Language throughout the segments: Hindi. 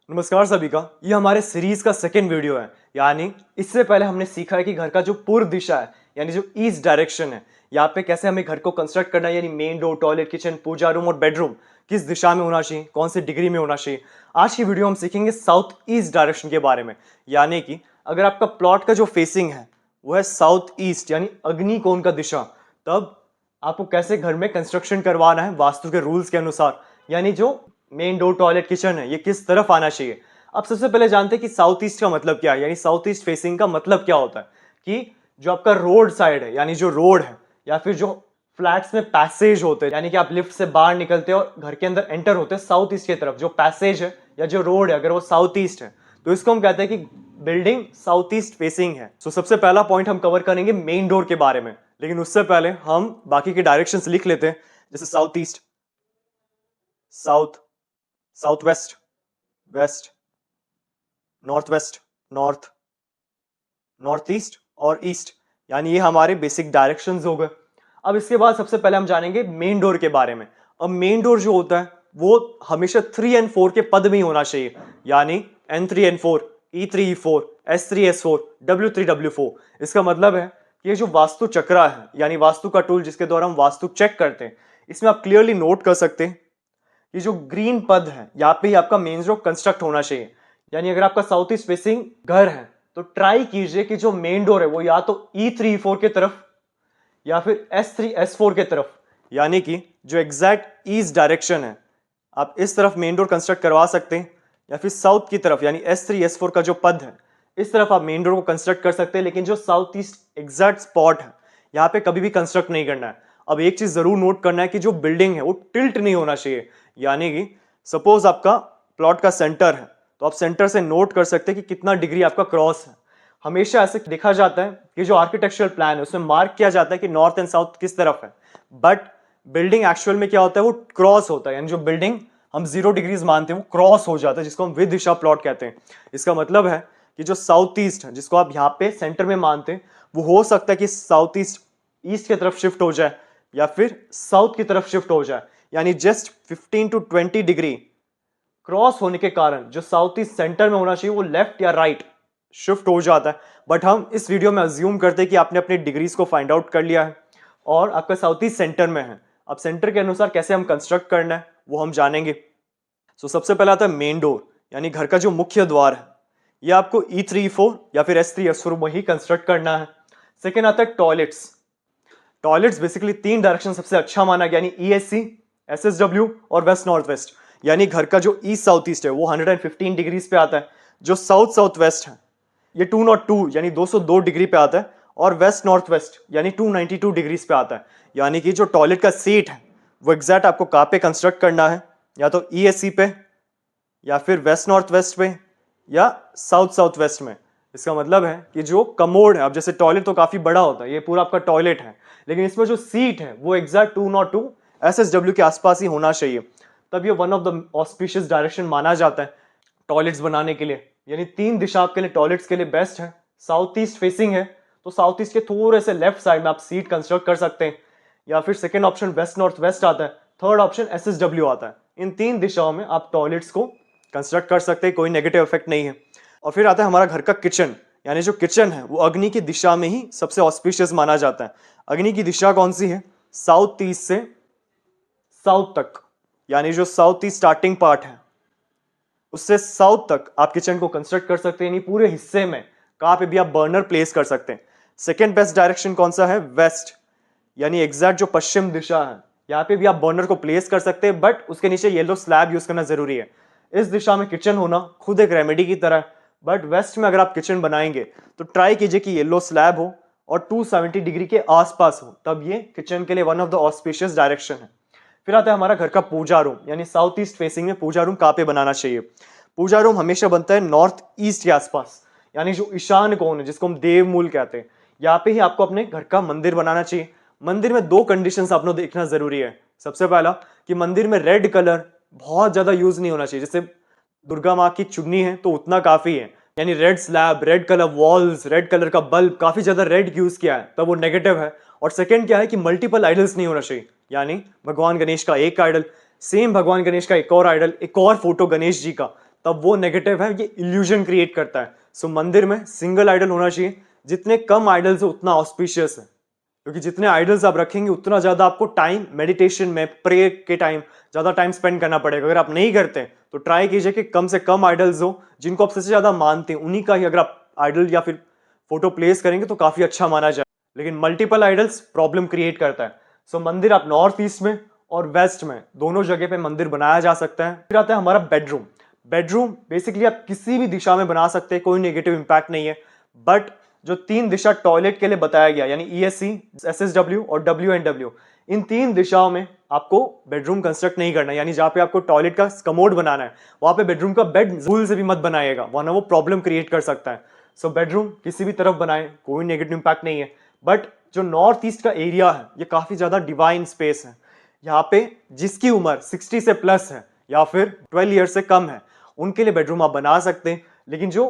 नमस्कार सभी का। ये हमारे सीरीज का सेकेंड वीडियो है। यानी इससे पहले हमने सीखा है कि घर का जो पूर्व दिशा है यानी जो ईस्ट डायरेक्शन है, यहाँ पे कैसे हमें घर को कंस्ट्रक्ट करना है, यानी मेन डोर, टॉयलेट, किचन, पूजा रूम और बेडरूम किस दिशा में होना चाहिए, कौन सी डिग्री में होना चाहिए। आज की वीडियो हम सीखेंगे साउथ ईस्ट डायरेक्शन के बारे में। यानी कि अगर आपका प्लॉट का जो फेसिंग है वो है साउथ ईस्ट यानी अग्नि कोण का दिशा, तब आपको कैसे घर में कंस्ट्रक्शन करवाना है वास्तु के रूल्स के अनुसार, यानी जो मेन डोर, टॉयलेट, किचन है ये किस तरफ आना चाहिए। अब सबसे पहले जानते हैं कि साउथ ईस्ट का मतलब क्या है, यानी साउथ ईस्ट फेसिंग का मतलब क्या होता है कि जो आपका रोड साइड है यानी जो रोड है, या फिर जो फ्लैट्स में पैसेज होते हैं, यानी कि आप लिफ्ट से बाहर निकलते हैं और घर के अंदर एंटर होते हैं साउथ ईस्ट की तरफ, जो पैसेज है या जो रोड है अगर वो साउथ ईस्ट है तो इसको हम कहते हैं कि बिल्डिंग साउथ ईस्ट फेसिंग है। तो सबसे पहला पॉइंट हम कवर करेंगे मेन डोर के बारे में, लेकिन उससे पहले हम बाकी के डायरेक्शंस लिख लेते हैं। जैसे south east, south, south west, west, north west, north, north east और ईस्ट, यानी ये हमारे बेसिक डायरेक्शंस हो गए। अब इसके बाद सबसे पहले हम जानेंगे मेन डोर के बारे में। अब मेन डोर जो होता है वो हमेशा 3 और 4 के पद में ही होना चाहिए, यानी N3 N4, E3 E4, S3 S4, W3 W4। इसका मतलब है कि ये जो वास्तु चक्रा है यानी वास्तु का टूल जिसके द्वारा हम वास्तु चेक करते हैं, इसमें आप क्लियरली नोट कर सकते हैं कि जो ग्रीन पद है यहाँ पे ही आपका मेन डोर कंस्ट्रक्ट होना चाहिए। यानी अगर आपका साउथ ईस्ट फेसिंग घर है तो ट्राई कीजिए कि जो मेन डोर है वो या तो E3 E4 के तरफ या फिर S3 S4 के तरफ, यानी कि जो एग्जैक्ट ईस्ट डायरेक्शन है आप इस तरफ मेन डोर कंस्ट्रक्ट करवा सकते हैं, या फिर साउथ की तरफ यानी S3 S4 का जो पद है इस तरफ आप मेन डोर को कंस्ट्रक्ट कर सकते हैं। लेकिन जो साउथ ईस्ट एग्जैक्ट स्पॉट है यहाँ पे कभी भी कंस्ट्रक्ट नहीं करना है। अब एक चीज जरूर नोट करना है कि जो बिल्डिंग है वो टिल्ट नहीं होना चाहिए, यानी कि सपोज आपका प्लॉट का सेंटर है तो आप सेंटर से नोट कर सकते हैं कि कितना डिग्री आपका क्रॉस है। हमेशा ऐसे देखा जाता है कि जो आर्किटेक्चरल प्लान है उसमें मार्क किया जाता है कि नॉर्थ एंड साउथ किस तरफ है, बट बिल्डिंग एक्चुअल में क्या होता है वो क्रॉस होता है, यानी जो बिल्डिंग हम 0 डिग्रीज मानते हैं वो क्रॉस हो जाता है, जिसको हम विद दिशा प्लॉट कहते हैं। इसका मतलब है कि जो साउथ ईस्ट है जिसको आप यहाँ पे सेंटर में मानते हैं वो हो सकता है कि साउथ ईस्ट ईस्ट की तरफ शिफ्ट हो जाए या फिर साउथ की तरफ शिफ्ट हो जाए, यानी जस्ट 15 to 20 डिग्री क्रॉस होने के कारण जो साउथ ईस्ट सेंटर में होना चाहिए वो लेफ्ट या राइट शिफ्ट हो जाता है। बट हम इस वीडियो में अज्यूम करते हैं कि आपने अपने डिग्रीज को फाइंड आउट कर लिया है और आपका साउथ ईस्ट सेंटर में है। अब सेंटर के अनुसार कैसे हम कंस्ट्रक्ट करना है वो हम जानेंगे। सबसे पहला आता है मेन डोर, यानी घर का जो मुख्य द्वार है ये आपको E3 E4 या फिर S3 S4 में ही कंस्ट्रक्ट करना है। सेकेंड आता है टॉयलेट्स। टॉयलेट्स बेसिकली 3 डायरेक्शन सबसे अच्छा माना गया, यानी ESC, SSW और वेस्ट नॉर्थ वेस्ट। यानी घर का जो ईस्ट साउथ ईस्ट है वो 115 डिग्रीज पे आता है, जो साउथ साउथ वेस्ट है ये 202 यानी 202 डिग्री पे आता है, और वेस्ट नॉर्थ वेस्ट यानी 292 डिग्रीज पे आता है। यानी कि जो टॉयलेट का सीट है वो एग्जैक्ट आपको कहाँ पे कंस्ट्रक्ट करना है, या तो ESC पे या फिर वेस्ट नॉर्थ वेस्ट पे या साउथ साउथ वेस्ट में। इसका मतलब है कि जो कमोड है, अब जैसे टॉयलेट तो काफी बड़ा होता है, ये पूरा आपका टॉयलेट है, लेकिन इसमें जो सीट है वो एग्जैक्ट 202 SSW के आसपास ही होना चाहिए, तब ये one of the auspicious direction माना जाता है टॉयलेट्स बनाने के लिए। यानी 3 दिशा आपके लिए टॉयलेट्स के लिए बेस्ट है। साउथ ईस्ट फेसिंग है तो साउथ ईस्ट के थोड़े से लेफ्ट साइड में आप सीट कंस्ट्रक्ट कर सकते हैं, या फिर second option waste north waste आता है, थर्ड ऑप्शन SSW आता है। इन 3 दिशाओं में आप टॉयलेट्स को कंस्ट्रक्ट कर सकते हैं, कोई नेगेटिव इफेक्ट नहीं है। और फिर आता है हमारा घर का किचन, यानी जो किचन है वो अग्नि की दिशा में ही सबसे ऑस्पिशियस माना जाता है। अग्नि की दिशा कौन सी है? साउथ ईस्ट से साउथ तक, यानी जो साउथ ईस्ट स्टार्टिंग पार्ट है उससे साउथ तक आप किचन को कंस्ट्रक्ट कर सकते हैं, यानी पूरे हिस्से में कहां पे भी आप बर्नर प्लेस कर सकते हैं। सेकेंड बेस्ट डायरेक्शन कौन सा है? वेस्ट, यानी एग्जैक्ट जो पश्चिम दिशा है यहाँ पे भी आप बर्नर को प्लेस कर सकते हैं, बट उसके नीचे येलो स्लैब यूज करना जरूरी है। इस दिशा में किचन होना खुद एक रेमेडी की तरह है, बट वेस्ट में अगर आप किचन बनाएंगे तो ट्राई कीजिए कि येलो स्लैब हो और 270 डिग्री के आसपास हो, तब ये किचन के लिए one of the auspicious direction है। फिर आता है हमारा घर का पूजा रूम, यानी साउथ ईस्ट फेसिंग में पूजा रूम कहाँ पे बनाना चाहिए? पूजा रूम हमेशा बनता है नॉर्थ ईस्ट के आसपास, यानी जो ईशान कोण है जिसको हम देवमूल कहते हैं, यहाँ पे ही आपको अपने घर का मंदिर बनाना चाहिए। मंदिर में 2 कंडीशंस आपको देखना जरूरी है। सबसे पहला कि मंदिर में रेड कलर बहुत ज्यादा यूज नहीं होना चाहिए, जैसे दुर्गा माँ की चुन्नी है तो उतना काफी है, यानी red slab, red colour walls, red colour का बल्ब, काफी ज्यादा रेड यूज किया है तब वो नेगेटिव है। और सेकंड क्या है कि मल्टीपल आइडल्स नहीं होना चाहिए, यानी भगवान गणेश का एक आइडल, सेम भगवान गणेश का एक और आइडल, एक और फोटो गणेश जी का, तब वो नेगेटिव है, ये इल्यूजन क्रिएट करता है। सो मंदिर में सिंगल आइडल होना चाहिए, जितने कम आइडल्स है उतना ऑस्पिशियस है, क्योंकि जितने आइडल्स आप रखेंगे उतना ज्यादा आपको टाइम मेडिटेशन में, प्रे के टाइम ज्यादा टाइम स्पेंड करना पड़ेगा। अगर आप नहीं करते तो ट्राई कीजिए कि कम से कम आइडल्स हो जिनको आप सबसे ज्यादा मानते हैं, उन्हीं का ही अगर आप आइडल या फिर फोटो प्लेस करेंगे तो काफी अच्छा माना जाए। लेकिन मल्टीपल आइडल्स प्रॉब्लम क्रिएट करता है। सो मंदिर आप नॉर्थ ईस्ट में और वेस्ट में दोनों जगह पे मंदिर बनाया जा सकता है। फिर आता है हमारा बेडरूम। बेडरूम बेसिकली आप किसी भी दिशा में बना सकते हैं, कोई नेगेटिव इंपैक्ट नहीं है। बट जो 3 दिशा टॉयलेट के लिए बताया गया, यानी ईएससी, एसएसडब्ल्यू और डब्ल्यूएनडब्ल्यू, इन 3 दिशाओं में आपको बेडरूम कंस्ट्रक्ट नहीं करना है। यानी जहां पे आपको टॉयलेट का कमोड बनाना है वहां पे बेडरूम का बेड भूल से भी मत बनाइएगा, वरना वो प्रॉब्लम क्रिएट कर सकता है। सो बेडरूम किसी भी तरफ बनाए, कोई नेगेटिव इंपैक्ट नहीं है। बट जो नॉर्थ ईस्ट का एरिया है ये काफी ज्यादा डिवाइन स्पेस है। यहाँ पे जिसकी उम्र 60 से प्लस है या फिर 12 ईयर से कम है उनके लिए बेडरूम आप बना सकते हैं। लेकिन जो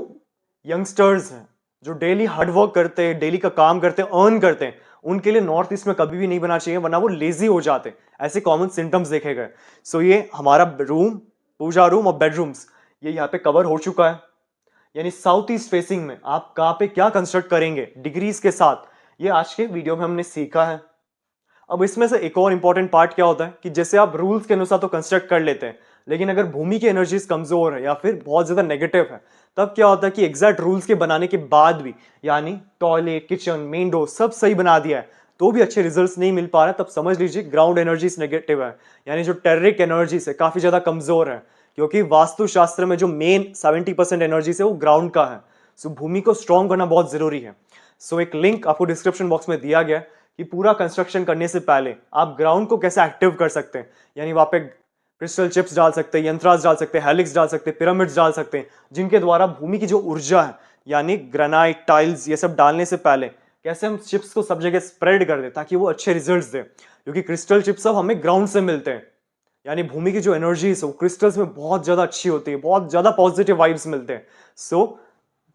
यंगस्टर्स हैं, जो डेली हार्ड वर्क करते हैं, डेली का काम करते हैं, अर्न करते हैं, उनके लिए नॉर्थ ईस्ट में कभी भी नहीं बना चाहिए, वरना वो लेजी हो जाते हैं। ऐसे कॉमन सिम्टम्स देखे गए। सो ये हमारा रूम, पूजा रूम और बेडरूम्स ये यहाँ पे कवर हो चुका है। यानी साउथ ईस्ट फेसिंग में आप कहाँ पे क्या कंस्ट्रक्ट करेंगे डिग्रीज के साथ, ये आज के वीडियो में हमने सीखा है। अब इसमें से एक और इंपॉर्टेंट पार्ट क्या होता है कि जैसे आप रूल्स के अनुसार तो कंस्ट्रक्ट कर लेते हैं, लेकिन अगर भूमि की एनर्जीज कमजोर है या फिर बहुत ज्यादा नेगेटिव है, तब क्या होता है कि एग्जैक्ट रूल्स के बनाने के बाद भी, यानी टॉयलेट, किचन, मेन डोर सब सही बना दिया है, तो भी अच्छे रिजल्ट्स नहीं मिल पा रहा, तब समझ लीजिए ग्राउंड एनर्जीज नेगेटिव है। यानी जो टेरिक एनर्जीज है काफी ज्यादा कमजोर है, क्योंकि वास्तुशास्त्र में जो मेन 70% एनर्जीज है वो ग्राउंड का है। सो भूमि को स्ट्रॉन्ग करना बहुत जरूरी है। सो एक लिंक आपको डिस्क्रिप्शन बॉक्स में दिया गया है कि पूरा कंस्ट्रक्शन करने से पहले आप ग्राउंड को कैसे एक्टिव कर सकते हैं। यानी वहां पे क्रिस्टल चिप्स डाल सकते हैं, यंत्रास डाल सकते हैं, हेलिक्स डाल सकते हैं, पिरामिड्स डाल सकते हैं, जिनके द्वारा भूमि की जो ऊर्जा है, यानी ग्रेनाइट, टाइल्स, ये सब डालने से पहले कैसे हम चिप्स को सब जगह स्प्रेड कर दें ताकि वो अच्छे रिजल्ट्स दे। क्योंकि क्रिस्टल चिप्स सब हमें ग्राउंड से मिलते हैं। यानी भूमि की जो एनर्जी है वो क्रिस्टल्स में बहुत ज्यादा अच्छी होती है, बहुत ज्यादा पॉजिटिव वाइब्स मिलते हैं। सो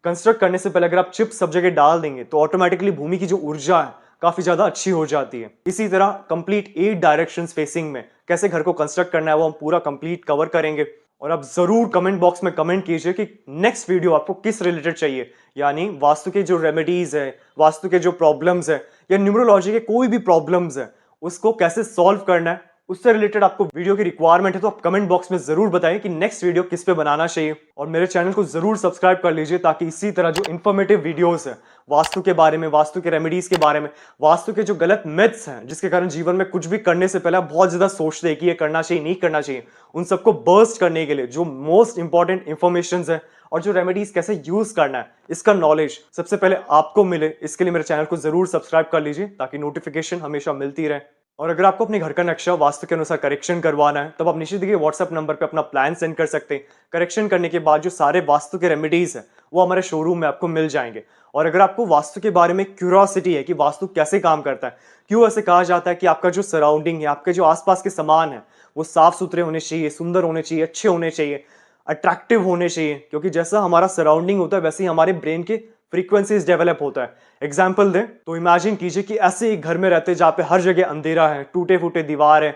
कंस्ट्रक्ट करने से पहले अगर आप चिप्स सब जगह डाल देंगे तो ऑटोमेटिकली भूमि की जो ऊर्जा है काफी ज्यादा अच्छी हो जाती है। इसी तरह कंप्लीट 8 डायरेक्शंस फेसिंग में कैसे घर को कंस्ट्रक्ट करना है वो हम पूरा कंप्लीट कवर करेंगे। और आप जरूर कमेंट बॉक्स में कमेंट कीजिए कि नेक्स्ट वीडियो आपको किस रिलेटेड चाहिए। यानी वास्तु के जो रेमेडीज है, वास्तु के जो प्रॉब्लम्स है, या न्यूमरोलॉजी के कोई भी प्रॉब्लम्स है उसको कैसे सॉल्व करना है, उससे रिलेटेड आपको वीडियो की रिक्वायरमेंट है तो आप कमेंट बॉक्स में जरूर बताएं कि नेक्स्ट वीडियो किस पे बनाना चाहिए। और मेरे चैनल को जरूर सब्सक्राइब कर लीजिए ताकि इसी तरह जो इन्फॉर्मेटिव वीडियोस है वास्तु के बारे में, वास्तु के रेमेडीज के बारे में, वास्तु के जो गलत मिथ्स हैं जिसके कारण जीवन में कुछ भी करने से पहले आप बहुत ज्यादा सोचते हैं कि ये करना चाहिए, नहीं करना चाहिए, उन सबको बर्स्ट करने के लिए जो मोस्ट इंपॉर्टेंट इंफॉर्मेशन है और जो रेमेडीज कैसे यूज करना है, इसका नॉलेज सबसे पहले आपको मिले, इसके लिए मेरे चैनल को जरूर सब्सक्राइब कर लीजिए ताकि नोटिफिकेशन हमेशा मिलती रहे। और अगर आपको अपने घर का नक्शा वास्तु के अनुसार करेक्शन करवाना है तब आप निश्चित देखिए व्हाट्सएप नंबर पे अपना प्लान सेंड कर सकते हैं। करेक्शन करने के बाद जो सारे वास्तु के रेमेडीज है वो हमारे शोरूम में आपको मिल जाएंगे। और अगर आपको वास्तु के बारे में क्यूरियोसिटी है कि वास्तु कैसे काम करता है, क्यों ऐसे कहा जाता है कि आपका जो सराउंडिंग है, आपके जो आसपास के सामान है वो साफ सुथरे होने चाहिए, सुंदर होने चाहिए, अच्छे होने चाहिए, अट्रैक्टिव होने चाहिए, क्योंकि जैसा हमारा सराउंडिंग होता है वैसे ही हमारे ब्रेन के फ्रीक्वेंसीज डेवलप होता है। एग्जाम्पल दें तो इमेजिन कीजिए कि ऐसे एक घर में रहते हैं जहां पे हर जगह अंधेरा है, टूटे फूटे दीवार है,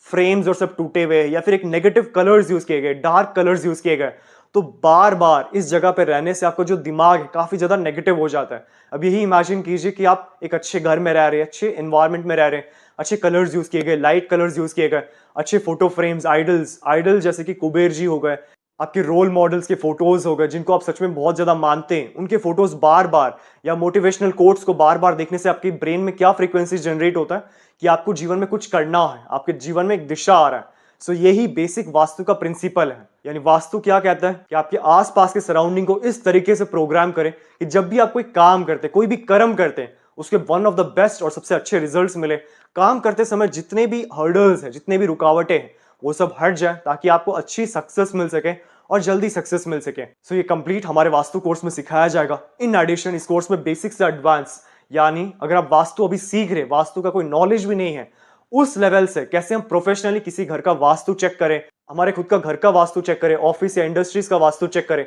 फ्रेम्स और सब टूटे हुए, या फिर एक नेगेटिव कलर्स यूज किए गए, डार्क कलर्स यूज किए गए, तो बार बार इस जगह पे रहने से आपका जो दिमाग है काफी ज्यादा नेगेटिव हो जाता है। अब यही इमेजिन कीजिए कि आप एक अच्छे घर में रह रहे हैं, अच्छे एनवायरमेंट में रह रहे हैं, अच्छे कलर्स यूज किए गए, लाइट कलर्स यूज किए गए, अच्छे फोटो फ्रेम्स, आइडल जैसे कि कुबेर जी हो गए, आपके रोल मॉडल्स के फोटोज हो गए जिनको आप सच में बहुत ज्यादा मानते हैं, उनके फोटोज बार बार, या मोटिवेशनल कोट्स को बार बार देखने से आपके ब्रेन में क्या फ्रीक्वेंसी जनरेट होता है कि आपको जीवन में कुछ करना है, आपके जीवन में एक दिशा आ रहा है। सो यही बेसिक वास्तु का प्रिंसिपल है। यानी वास्तु क्या कहता है कि आपके आसपास के सराउंडिंग को इस तरीके से प्रोग्राम करें कि जब भी आप कोई काम करते, कोई भी कर्म करते हैं, उसके वन ऑफ द बेस्ट और सबसे अच्छे रिजल्ट्स मिले। काम करते समय जितने भी हर्डल्स हैं, जितने भी रुकावटें हैं, वो सब हट जाए ताकि आपको अच्छी सक्सेस मिल सके और जल्दी सक्सेस मिल सके। सो ये कंप्लीट हमारे वास्तु कोर्स में सिखाया जाएगा। इन एडिशन इस कोर्स में बेसिक से एडवांस, यानी अगर आप वास्तु अभी सीख रहे, वास्तु का कोई नॉलेज भी नहीं है, उस लेवल से कैसे हम प्रोफेशनली किसी घर का वास्तु चेक करें, हमारे खुद का घर का वास्तु चेक करें, ऑफिस या इंडस्ट्रीज का वास्तु चेक करें,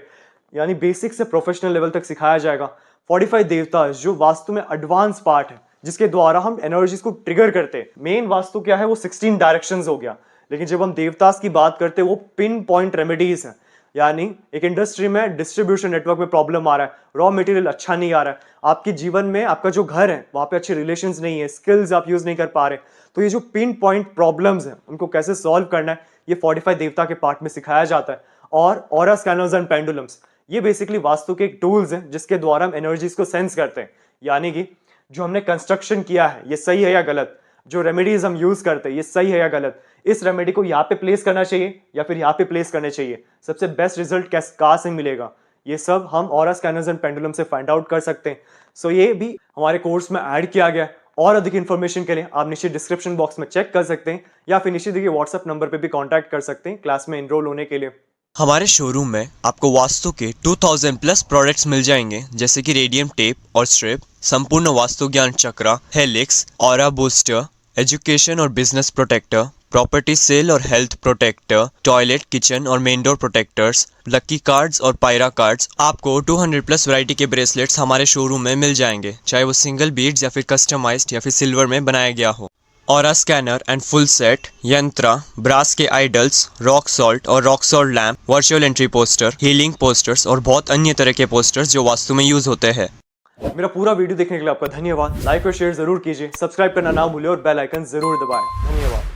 यानी बेसिक से प्रोफेशनल लेवल तक सिखाया जाएगा। 45 देवता जो वास्तु में एडवांस पार्ट है जिसके द्वारा हम एनर्जीज को ट्रिगर करते हैं। मेन वास्तु क्या है वो 16 डायरेक्शंस हो गया, लेकिन जब हम देवतास की बात करते हैं वो पिन पॉइंट रेमेडीज है यानी एक इंडस्ट्री में डिस्ट्रीब्यूशन नेटवर्क में प्रॉब्लम आ रहा है, रॉ मटेरियल अच्छा नहीं आ रहा है, आपके जीवन में आपका जो घर है वहां पे अच्छे रिलेशंस नहीं है, स्किल्स आप यूज नहीं कर पा रहे, तो ये जो पिन पॉइंट प्रॉब्लम्स हैं उनको कैसे सॉल्व करना है ये 45 देवता के पार्ट में सिखाया जाता है। और ऑरा स्कैनर्स एंड पेंडुलम्स ये बेसिकली वास्तु के एक टूल्स हैं जिसके द्वारा हम एनर्जीज को सेंस करते हैं, यानी कि जो हमने कंस्ट्रक्शन किया है ये सही है या गलत, जो रेमेडीज हम यूज करते हैं ये सही है या गलत, इस रेमेडी को यहाँ पे प्लेस करना चाहिए या फिर यहाँ पे प्लेस करने चाहिए, सबसे बेस्ट रिजल्ट कहाँ से मिलेगा, ये सब हम ऑरा स्कैनर्स एंड पेंडुलम से फाइंड आउट कर सकते हैं। सो ये भी हमारे कोर्स में ऐड किया गया है। और अधिक इन्फॉर्मेशन के लिए आप नीचे डिस्क्रिप्शन बॉक्स में चेक कर सकते हैं या फिर नीचे दिए व्हाट्सएप नंबर पे भी कांटेक्ट कर सकते हैं क्लास में एनरोल होने के लिए। हमारे शोरूम में आपको वास्तु के 2000 प्लस प्रोडक्ट्स मिल जाएंगे, जैसे कि रेडियम टेप और स्ट्रिप, संपूर्ण वास्तु ज्ञान चक्रा, हेलिक्स, ऑरा बूस्टर, एजुकेशन और बिजनेस प्रोटेक्टर, प्रॉपर्टी सेल और हेल्थ प्रोटेक्टर, टॉयलेट, किचन और main door protectors, lucky cards और पायरा कार्ड्स। आपको 200 प्लस वैरायटी के ब्रेसलेट्स हमारे शोरूम में मिल जाएंगे, चाहे वो सिंगल बीड्स या फिर कस्टमाइज्ड या फिर सिल्वर में बनाया गया हो। Aura scanner and full set, यंत्र, ब्रास के आइडल्स, रॉक सॉल्ट और rock salt lamp, virtual entry poster, healing posters और बहुत अन्य तरह के पोस्टर्स जो वास्तु में यूज होते हैं। मेरा पूरा वीडियो देखने के लिए आपका धन्यवाद। लाइक और शेयर जरूर कीजिए, सब्सक्राइब करना ना भूलिए और बेल आइकन जरूर दबाएं। धन्यवाद।